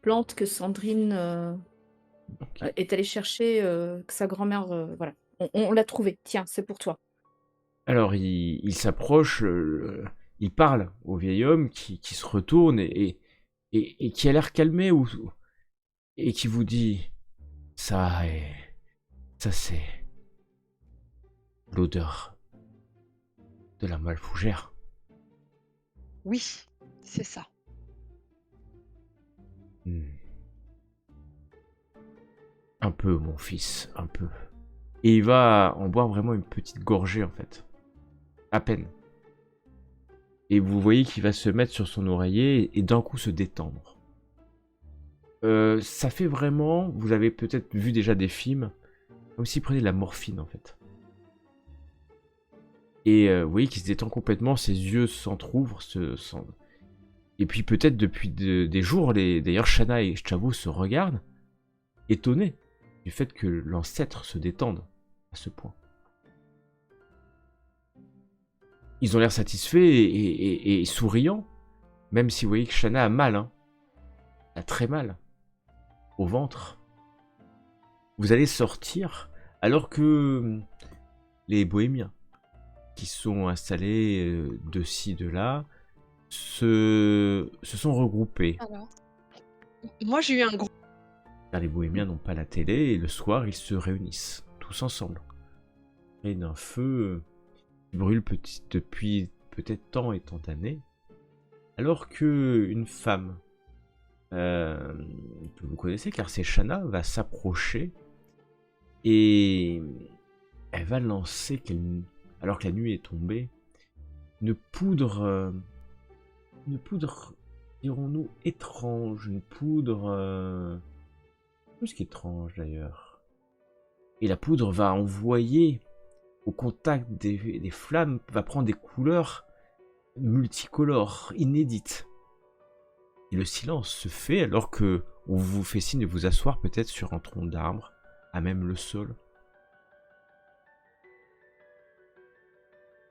S4: plante que Sandrine
S1: Ok.
S4: est allée chercher, que sa grand-mère. Voilà. On l'a trouvée. Tiens, c'est pour toi.
S1: Alors il s'approche, il parle au vieil homme qui se retourne et qui a l'air calmé et qui vous dit ça c'est l'odeur de la malfougère.
S3: Oui, c'est ça.
S1: Hmm. Un peu, mon fils, un peu. Et il va en boire vraiment une petite gorgée en fait, à peine. Et vous voyez qu'il va se mettre sur son oreiller et d'un coup se détendre. Ça fait vraiment, vous avez peut-être vu déjà des films, comme s'il prenait de la morphine en fait. Et vous voyez qu'il se détend complètement, ses yeux s'entr'ouvrent, et puis peut-être depuis des jours, d'ailleurs Shanna et Chavo se regardent, étonnés du fait que l'ancêtre se détende à ce point. Ils ont l'air satisfaits et souriants, même si vous voyez que Shanna a mal, hein. Elle a très mal au ventre. Vous allez sortir alors que les bohémiens qui sont installés de ci, de là, se sont regroupés.
S3: Alors, moi j'ai eu un gros.
S1: Car les bohémiens n'ont pas la télé et le soir ils se réunissent tous ensemble. Et d'un feu qui brûle depuis peut-être tant et tant d'années. Alors que une femme que vous connaissez, car c'est Shanna, va s'approcher et elle va lancer, alors que la nuit est tombée, une poudre, dirons-nous, étrange, une poudre plus qu'étrange d'ailleurs. Et la poudre va envoyer au contact des flammes, va prendre des couleurs multicolores, inédites. Et le silence se fait alors que on vous fait signe de vous asseoir peut-être sur un tronc d'arbre, à même le sol.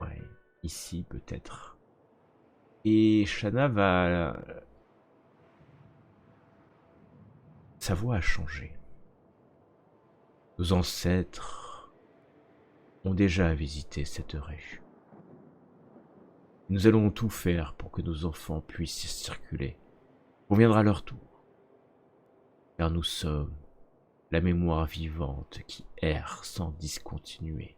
S1: Ouais, ici peut-être. Et Shanna va... Sa voix a changé. Nos ancêtres ont déjà visité cette rue. Nous allons tout faire pour que nos enfants puissent circuler. On viendra à leur tour. Car nous sommes la mémoire vivante qui erre sans discontinuer.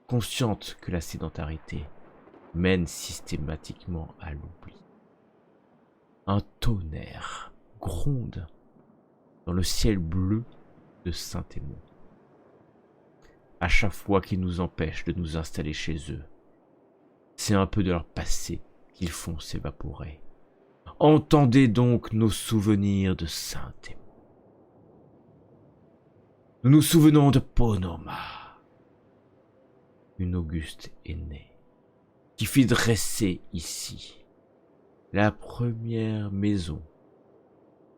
S1: Consciente que la sédentarité mène systématiquement à l'oubli. Un tonnerre gronde dans le ciel bleu de Saint-Émond. À chaque fois qu'ils nous empêchent de nous installer chez eux, c'est un peu de leur passé qu'ils font s'évaporer. Entendez donc nos souvenirs de Saint-Émond. Nous nous souvenons de Ponoma, une auguste aînée, qui fit dresser ici la première maison,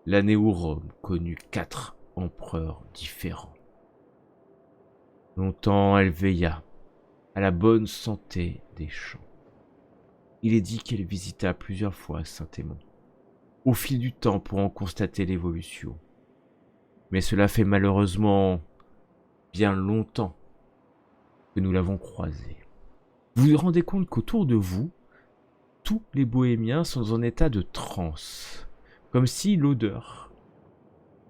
S1: l'année où Rome connut 4 empereurs différents. Longtemps elle veilla à la bonne santé des champs. Il est dit qu'elle visita plusieurs fois Saint-Émond, au fil du temps pour en constater l'évolution. Mais cela fait malheureusement bien longtemps que nous l'avons croisée. Vous vous rendez compte qu'autour de vous, tous les bohémiens sont en état de transe, comme si l'odeur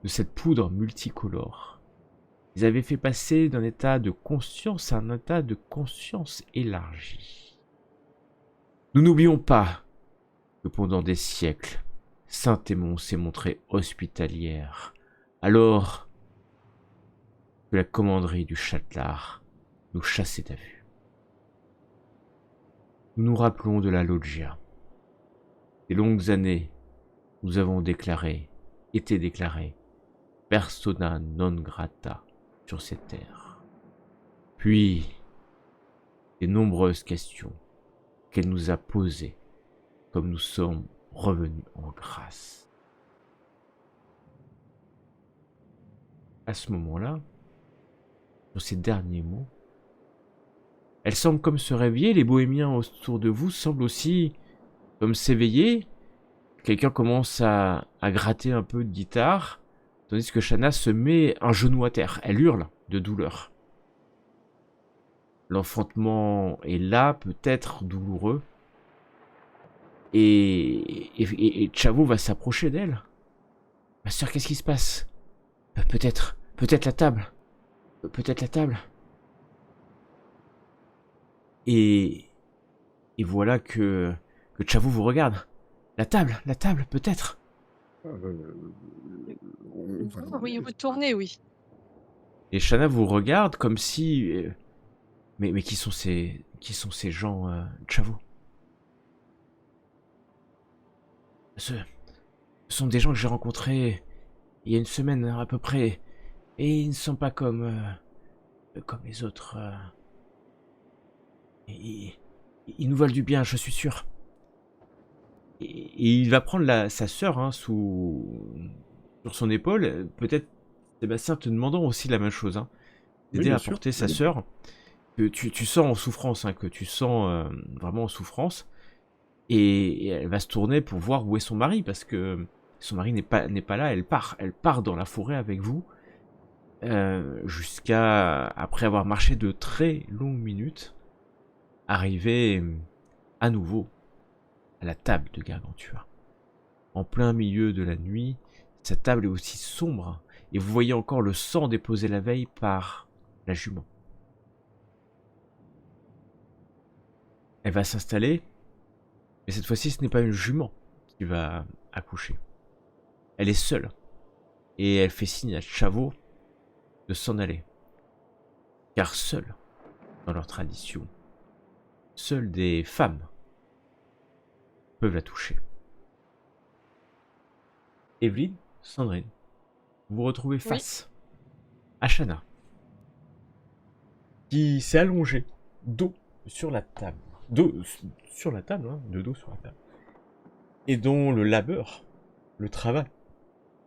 S1: de cette poudre multicolore les avait fait passer d'un état de conscience à un état de conscience élargie. Nous n'oublions pas que pendant des siècles, Saint-Émond s'est montrée hospitalière, alors que la commanderie du Châtelard nous chassait à vue. Nous nous rappelons de la loggia. Des longues années, nous avons déclaré était déclarée persona non grata sur cette terre. Puis, les nombreuses questions qu'elle nous a posées, comme nous sommes revenus en grâce. À ce moment-là, sur ces derniers mots, elle semble comme se réveiller, les bohémiens autour de vous semblent aussi comme s'éveiller. Quelqu'un commence à gratter un peu de guitare, tandis que Shanna se met un genou à terre. Elle hurle de douleur. L'enfantement est là, peut-être douloureux. Et Chavo va s'approcher d'elle. Ma sœur, qu'est-ce qui se passe? Peut-être la table. Peut-être la table. Et voilà que Chavo vous regarde. La table, peut-être.
S3: Oui, vous tournez, oui.
S1: Et Shanna vous regarde comme si... Mais qui sont ces gens, Chavo? Ce sont des gens que j'ai rencontrés il y a une semaine à peu près. Et ils ne sont pas comme les autres. Ils nous veulent du bien, je suis sûr. Et il va prendre sa sœur sur son épaule. Peut-être Sébastien te demandant aussi la même chose. D'aider à porter sa sœur. Que tu sens en souffrance, que tu sens vraiment en souffrance. Et elle va se tourner pour voir où est son mari, parce que son mari n'est pas là, elle part dans la forêt avec vous, jusqu'à, après avoir marché de très longues minutes, arriver à nouveau à la table de Gargantua. En plein milieu de la nuit, cette table est aussi sombre, et vous voyez encore le sang déposé la veille par la jument. Elle va s'installer, mais cette fois-ci ce n'est pas une jument qui va accoucher. Elle est seule, et elle fait signe à Chavo de s'en aller. Car seule, dans leur tradition, seules des femmes peuvent la toucher. Evelyne, Sandrine, vous vous retrouvez face à Shanna, qui s'est allongée, dos sur la table. De dos sur la table, et dont le labeur, le travail,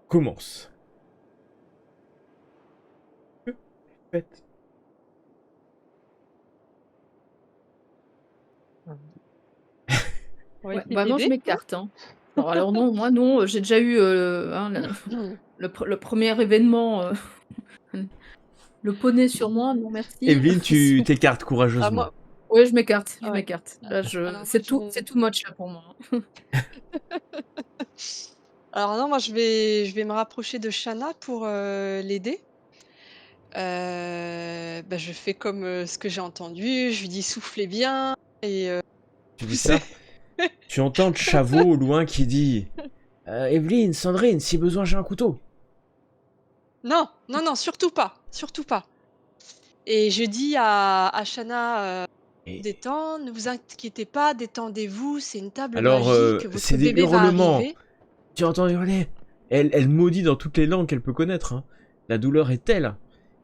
S1: commence. Que faites?
S4: Moi je m'écarte. Alors non, moi non, j'ai déjà eu le premier événement, le poney sur moi, non merci.
S1: Evelyne, tu t'écartes courageusement.
S4: Oui, je m'écarte, je m'écarte. Là, c'est too much là pour moi.
S3: Alors non, moi je vais me rapprocher de Shanna pour l'aider. Je fais comme ce que j'ai entendu, je lui dis soufflez bien et
S1: tu dis ça? Tu entends Chavo au loin qui dit Evelyne, Sandrine, si besoin j'ai un couteau.
S3: Non, surtout pas. Et je dis à Shanna détendre, ne vous inquiétez pas, détendez-vous, c'est une table magique, votre bébé va arriver.
S1: Tu entends hurler. Elle maudit dans toutes les langues qu'elle peut connaître. La douleur est telle.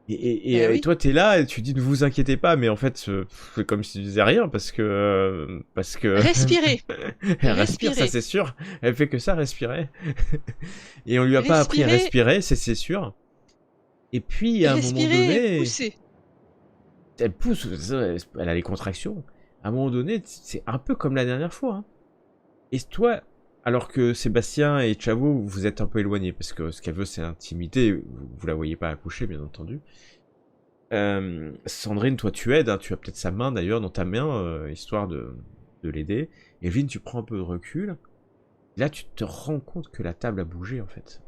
S1: Et toi, t'es là et tu dis ne vous inquiétez pas, mais en fait, c'est comme si tu disais rien parce que.
S3: Respirez.
S1: Elle respire, ça c'est sûr. Elle fait que ça, respirer. Et on lui a pas appris à respirer, c'est sûr. Et puis à un moment donné. Elle pousse, elle a les contractions. À un moment donné, c'est un peu comme la dernière fois. Et toi, alors que Sébastien et Chavo, vous êtes un peu éloignés, parce que ce qu'elle veut, c'est intimité. Vous la voyez pas accoucher, bien entendu. Sandrine, toi, tu aides. Tu as peut-être sa main, d'ailleurs, dans ta main, histoire de l'aider. Evelyne, tu prends un peu de recul. Et là, tu te rends compte que la table a bougé, en fait.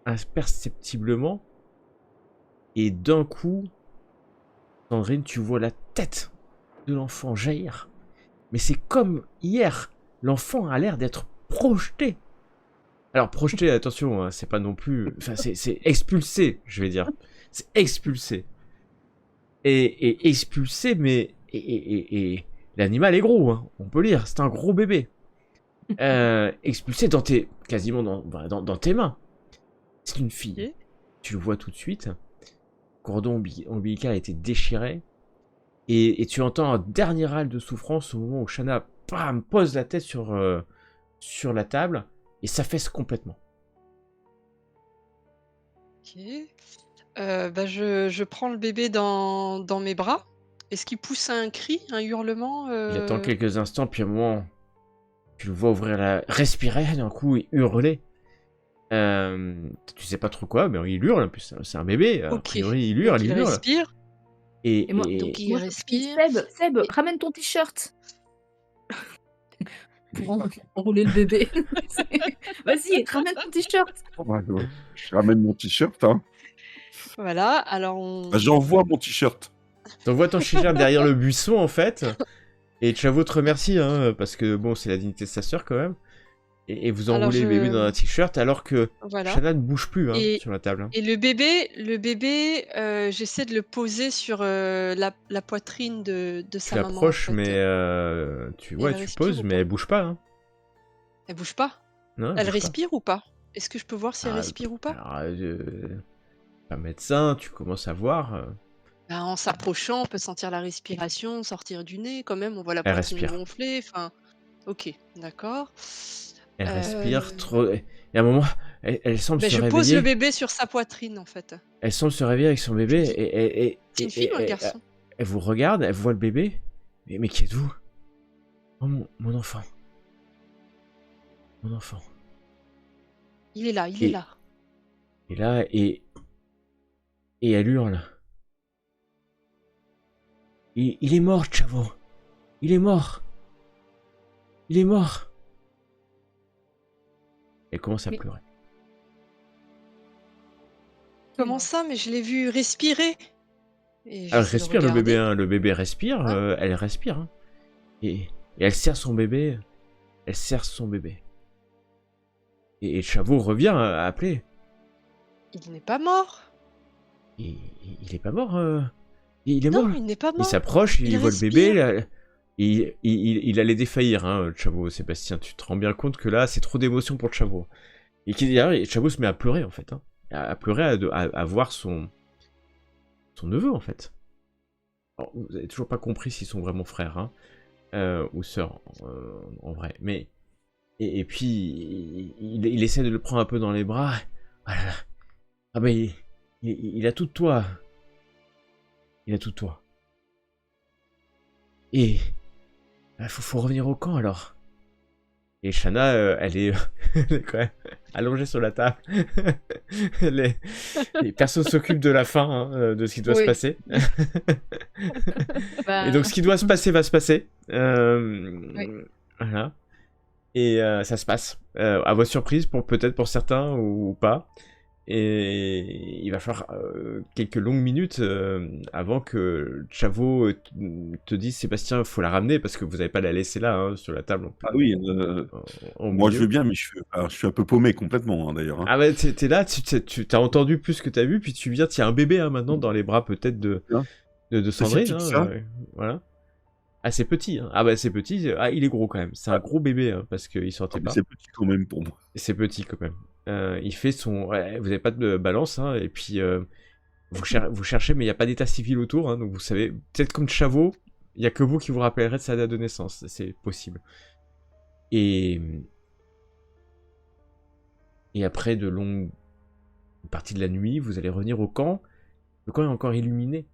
S1: Imperceptiblement. Et d'un coup... Sandrine, tu vois la tête de l'enfant jaillir. Mais c'est comme hier. L'enfant a l'air d'être projeté. Alors, projeté, attention, c'est pas non plus... Enfin, c'est expulsé, je vais dire. C'est expulsé. Et expulsé, mais... Et l'animal est gros, on peut lire. C'est un gros bébé. expulsé quasiment dans tes mains. C'est une fille.
S3: Ok.
S1: Tu le vois tout de suite. Cordon ombilical a été déchiré. Et tu entends un dernier râle de souffrance au moment où Shanna bam, pose la tête sur la table et s'affaisse complètement.
S3: Ok. Je prends le bébé dans mes bras. Est-ce qu'il pousse un cri, un hurlement
S1: Il attend quelques instants, puis à un moment, tu le vois respirer d'un coup et hurler. Tu sais pas trop quoi, mais il hurle en plus. C'est un bébé. A
S3: Ok.
S1: priori, il
S3: Donc
S1: hurle,
S3: il
S1: il hurle.
S3: respire.
S1: Et,
S4: Et moi,
S1: et-
S3: Donc il
S4: moi, je dis,
S3: respire.
S4: Seb, ramène ton t-shirt pour enrouler le bébé. Vas-y, ramène ton t-shirt.
S2: Ouais, ouais. Je ramène mon t-shirt. Hein.
S3: Voilà. Alors on.
S2: Bah, j'envoie mon t-shirt.
S1: t'envoies ton chien derrière le buisson en fait. Et Chavo te remercie, hein, parce que bon, c'est la dignité de sa sœur quand même. Et vous
S3: Alors
S1: enroulez le bébé dans un t-shirt alors que
S3: Voilà.
S1: Shanna ne bouge plus
S3: Et-
S1: sur la table. Hein.
S3: Et le bébé, j'essaie de le poser sur la poitrine de
S1: Tu
S3: sa maman. en
S1: l'approches,
S3: fait.
S1: mais tu
S3: elle
S1: tu
S3: respire
S1: poses,
S3: ou
S1: mais
S3: pas
S1: elle bouge pas. Hein.
S3: Elle bouge pas.
S1: Non,
S3: Elle
S1: bouge pas.
S3: respire ou pas? Est-ce que je peux voir si elle
S1: Ah,
S3: respire ou pas?
S1: Alors, pas médecin, tu commences à voir.
S3: Bah, en s'approchant, on peut sentir la respiration sortir du nez quand même. On voit la
S1: Elle
S3: poitrine
S1: respire.
S3: gonfler. Enfin, ok, d'accord.
S1: Elle
S3: Euh,
S1: respire trop. Et à un moment, elle semble
S3: Ben,
S1: se
S3: je pose
S1: réveiller.
S3: le bébé sur sa poitrine en fait.
S1: Elle semble se réveiller avec son bébé
S3: C'est une fille ou un garçon?
S1: elle vous regarde, elle voit le bébé. Mais qui êtes-vous? Oh, mon enfant. Mon enfant.
S3: Il est là, il est là.
S1: Et là, et elle hurle. Il est mort, Chavo. Il est mort. Il est mort. Elle commence à
S4: Mais-
S1: pleurer.
S3: Comment ça? Mais je l'ai vu respirer. Et
S1: Elle
S3: j'essaie de
S1: respire le bébé,
S3: regarder.
S1: hein. Le bébé respire,
S3: Ouais.
S1: elle respire. Hein. Et elle serre son bébé. Elle serre son bébé. Et Chavo revient à appeler.
S3: Il n'est pas mort.
S1: Il est pas mort. Il est
S3: Non,
S1: mort.
S3: il n'est pas
S1: Il
S3: mort.
S1: s'approche, il
S3: Il
S1: voit le
S3: respire.
S1: bébé. Là, il allait défaillir, hein, Chavo, Sébastien. Tu te rends bien compte que là, c'est trop d'émotion pour Chavo. Et Chavo se met à pleurer, en fait. Hein. À pleurer, à voir son neveu, en fait. Alors, vous n'avez toujours pas compris s'ils sont vraiment frères, hein, ou sœurs, en vrai. Mais, et puis, il essaie de le prendre un peu dans les bras. Ah là là. Ah bah, il a tout de toi. Il a tout de toi. Et faut revenir au camp alors. Et Shanna, elle est quand même allongée sur la table. Et personne s'occupe de la fin, hein, de ce qui doit se
S4: Oui.
S1: passer.
S4: Bah,
S1: Et donc ce qui doit se passer va se passer.
S4: Oui.
S1: Voilà. Et ça se passe. À votre surprise, peut-être pour certains ou pas. Et il va falloir quelques longues minutes avant que Chavo te dise Sébastien, faut la ramener parce que vous n'allez pas la laisser là, hein, sur la table.
S2: Ah oui,
S1: Au
S2: moi je
S1: milieu.
S2: veux bien, mais je suis un peu paumé complètement, hein, d'ailleurs. Hein.
S1: Ah bah t'es là, tu t'as entendu plus que t'as vu, puis tu viens, t'as un bébé hein, maintenant dans les bras peut-être de Sandrine.
S2: petit que
S1: Hein,
S2: ça
S1: voilà. Ah c'est petit, hein. Ah bah c'est petit, ah il est gros quand même, c'est un gros bébé hein, parce qu'il sortait
S2: Ah, mais
S1: pas.
S2: c'est petit quand même pour moi.
S1: C'est petit quand même. Il fait son... ouais, vous n'avez pas de balance, hein, et puis vous cherchez, mais il n'y a pas d'état civil autour, hein, donc vous savez, peut-être comme Chavo, il n'y a que vous qui vous rappellerez de sa date de naissance, c'est possible. Et après de longues parties de la nuit, vous allez revenir au camp. Le camp est encore illuminé,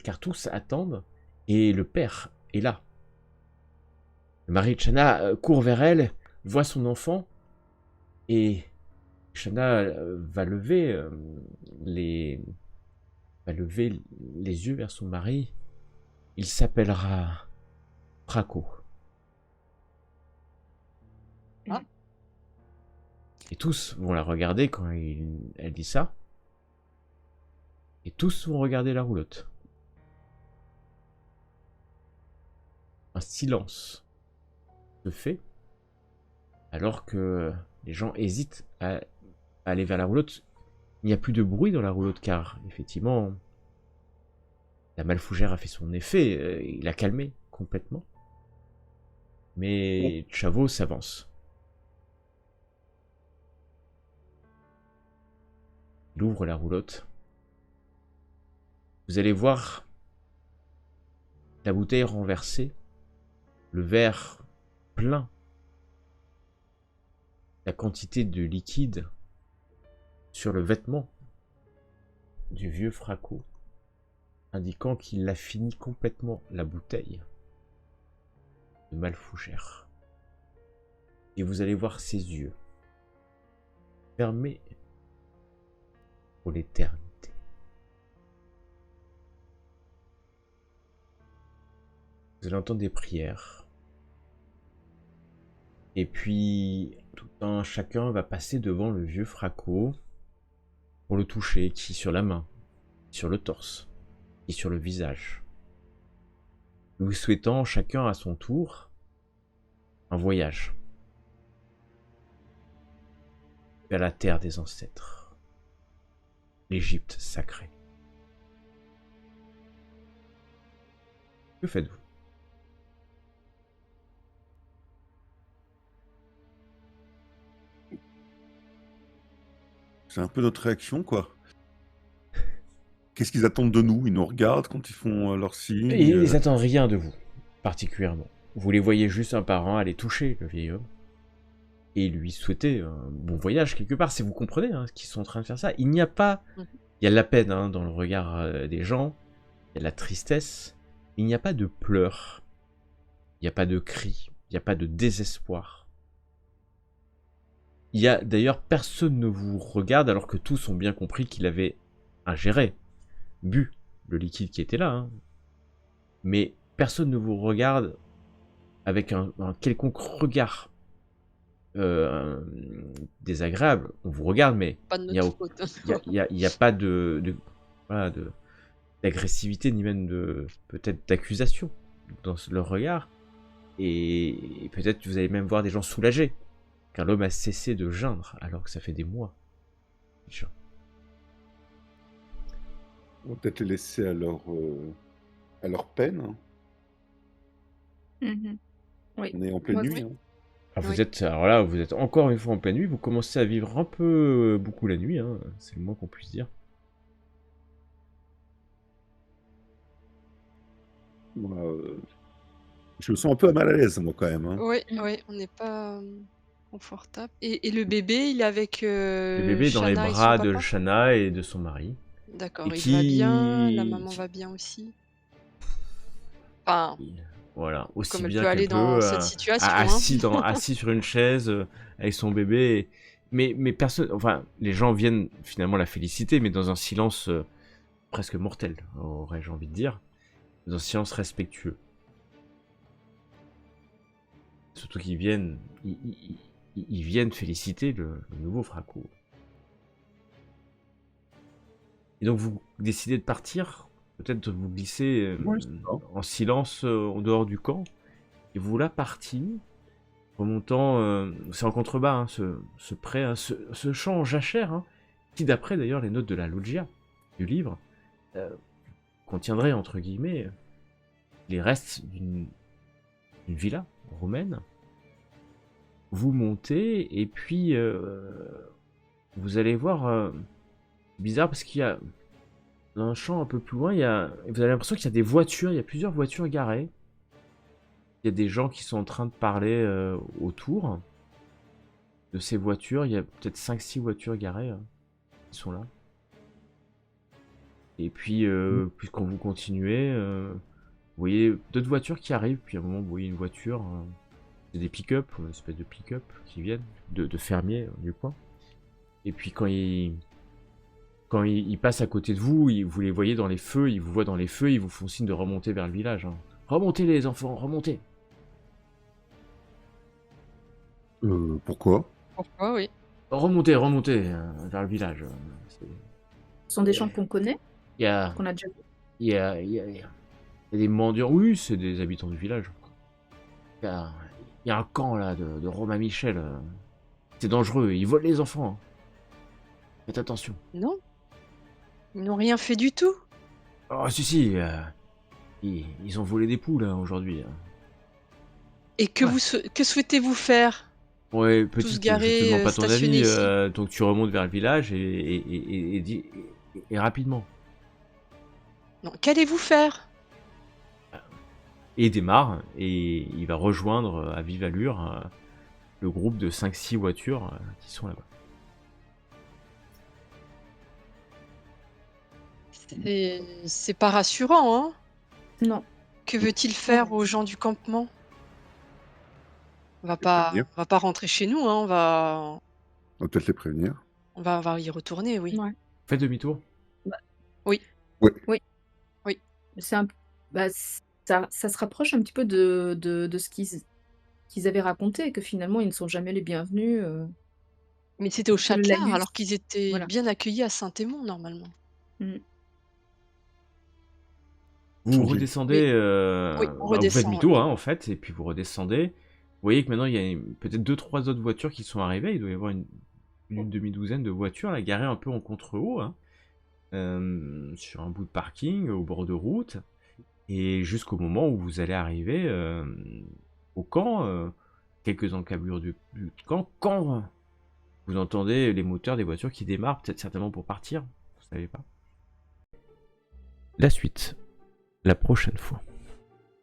S1: car tous attendent, et le père est là. Le mari de Shanna court vers elle, voit son enfant, et Shanna va lever les yeux vers son mari. Il s'appellera Praco.
S3: Ah.
S1: Et tous vont la regarder quand elle dit ça. Et tous vont regarder la roulotte. Un silence se fait alors que les gens hésitent à aller vers la roulotte. Il n'y a plus de bruit dans la roulotte car, effectivement, la malfougère a fait son effet. Il a calmé complètement. Mais Chavot s'avance. Il ouvre la roulotte. Vous allez voir la bouteille renversée, le verre plein, la quantité de liquide sur le vêtement du vieux Fraco, indiquant qu'il a fini complètement la bouteille de Malfougère. Et vous allez voir ses yeux fermés pour l'éternité. Vous allez entendre des prières. Et puis, tout un chacun va passer devant le vieux Fraco pour le toucher, qui sur la main, sur le torse, qui sur le visage. Vous souhaitant chacun à son tour un voyage vers la terre des ancêtres, l'Égypte sacrée. Que faites-vous?
S2: C'est un peu notre réaction, quoi. Qu'est-ce qu'ils attendent de nous? Ils nous regardent quand ils font leur signe.
S1: Et ils n'attendent rien de vous, particulièrement. Vous les voyez juste un par un aller toucher le vieil homme et lui souhaiter un bon voyage quelque part. Si vous comprenez ce qu'ils sont en train de faire ça, il n'y a pas... Il y a de la peine dans le regard des gens, il y a de la tristesse, il n'y a pas de pleurs, il n'y a pas de cris, il n'y a pas de désespoir. Il y a d'ailleurs personne ne vous regarde alors que tous ont bien compris qu'il avait ingéré, bu le liquide qui était là. Mais personne ne vous regarde avec un quelconque regard désagréable. On vous regarde, mais il n'y a pas d'agressivité ni même peut-être d'accusation dans leur regard. Et peut-être que vous allez même voir des gens soulagés, car l'homme a cessé de geindre alors que ça fait des mois déjà.
S2: On va peut-être les laisser à leur peine.
S4: Oui.
S2: On est en pleine nuit.
S1: Alors vous êtes encore une fois en pleine nuit, vous commencez à vivre un peu beaucoup la nuit, c'est le moins qu'on puisse dire.
S2: Je me sens un peu mal à l'aise, moi, quand même.
S3: Oui, on n'est pas confortable. Et le bébé, il est avec
S1: Le bébé est dans les
S3: Shanna et
S1: bras
S3: son
S1: de
S3: papa?
S1: Shanna et de son mari.
S3: D'accord,
S1: Et
S3: il va bien, la maman va bien aussi. Enfin,
S1: Voilà, aussi
S3: comme elle
S1: bien
S3: peut aller
S1: qu'elle
S3: dans
S1: peut,
S3: cette situation.
S1: assis sur une chaise avec son bébé. Mais personne, enfin, les gens viennent finalement la féliciter, mais dans un silence presque mortel, aurais-je envie de dire, dans un silence respectueux. Surtout qu'ils viennent, ils viennent féliciter le nouveau Fraco. Et donc vous décidez de partir, peut-être de vous glisser en silence en dehors du camp, et vous la partie, remontant, c'est en contrebas, ce pré, ce champ en jachère, qui d'après d'ailleurs les notes de la loggia du livre, contiendrait entre guillemets les restes d'une villa romaine. Vous montez et puis vous allez voir, bizarre parce qu'il y a dans un champ un peu plus loin, vous avez l'impression qu'il y a des voitures, il y a plusieurs voitures garées. Il y a des gens qui sont en train de parler autour de ces voitures. Il y a peut-être 5-6 voitures garées qui sont là. Et puis, puisqu'on vous continuez, vous voyez d'autres voitures qui arrivent. Puis à un moment, vous voyez une voiture, c'est des pick-up, une espèce de pick-up qui viennent de fermiers du coin. Et puis quand ils passent à côté de vous, vous les voyez dans les feux, ils vous voient dans les feux, ils vous font signe de remonter vers le village. Remontez les enfants, remontez.
S2: Pourquoi?
S3: Pourquoi, oui.
S1: Remontez vers le village.
S4: Ce sont des gens qu'on connaît,
S1: Il y a,
S4: qu'on a déjà vus.
S1: il y a des mendiants, oui, c'est des habitants du village. Il y a un camp là de Romain Michel. C'est dangereux, ils volent les enfants. Faites attention.
S3: Non, ils n'ont rien fait du tout.
S1: Oh si, ils ont volé des poules aujourd'hui.
S3: Et que que souhaitez-vous faire?
S1: Ouais,
S3: Tous
S1: petite, je te
S3: garés,
S1: demande pas ton
S3: stationnés
S1: avis,
S3: ici?
S1: donc tu remontes vers le village et rapidement.
S3: Non, qu'allez-vous faire?
S1: Et il démarre, et il va rejoindre à vive allure le groupe de 5-6 voitures qui sont là-bas.
S3: C'est pas rassurant, hein?
S4: Non.
S3: Que veut-il faire aux gens du campement?
S2: Les prévenir.
S3: On va pas rentrer chez nous, hein,
S2: On va peut-être les prévenir.
S3: on va y retourner, oui.
S4: Ouais.
S1: Faites demi-tour.
S4: Bah,
S3: Oui.
S2: Ouais.
S4: Oui.
S3: Oui.
S4: C'est un... bah, ça se rapproche un petit peu de ce qu'ils avaient raconté, que finalement ils ne sont jamais les bienvenus.
S3: Mais c'était au
S4: Que le
S3: Châtelard,
S4: Lalus,
S3: alors qu'ils étaient
S4: voilà.
S3: bien accueillis à Saint-Émond, normalement.
S4: Mm.
S1: Vous
S2: Ok.
S1: redescendez,
S3: Oui, on
S1: vous faites
S3: redescend,
S1: demi-tour,
S3: oui.
S1: hein, en fait, et puis vous redescendez. Vous voyez que maintenant il y a peut-être 2-3 autres voitures qui sont arrivées. Il doit y avoir une demi-douzaine de voitures là, garées un peu en contre-haut, hein, sur un bout de parking, au bord de route, et jusqu'au moment où vous allez arriver au camp, quelques encablures du camp, quand vous entendez les moteurs des voitures qui démarrent, peut-être certainement pour partir, vous savez pas. La suite, la prochaine fois.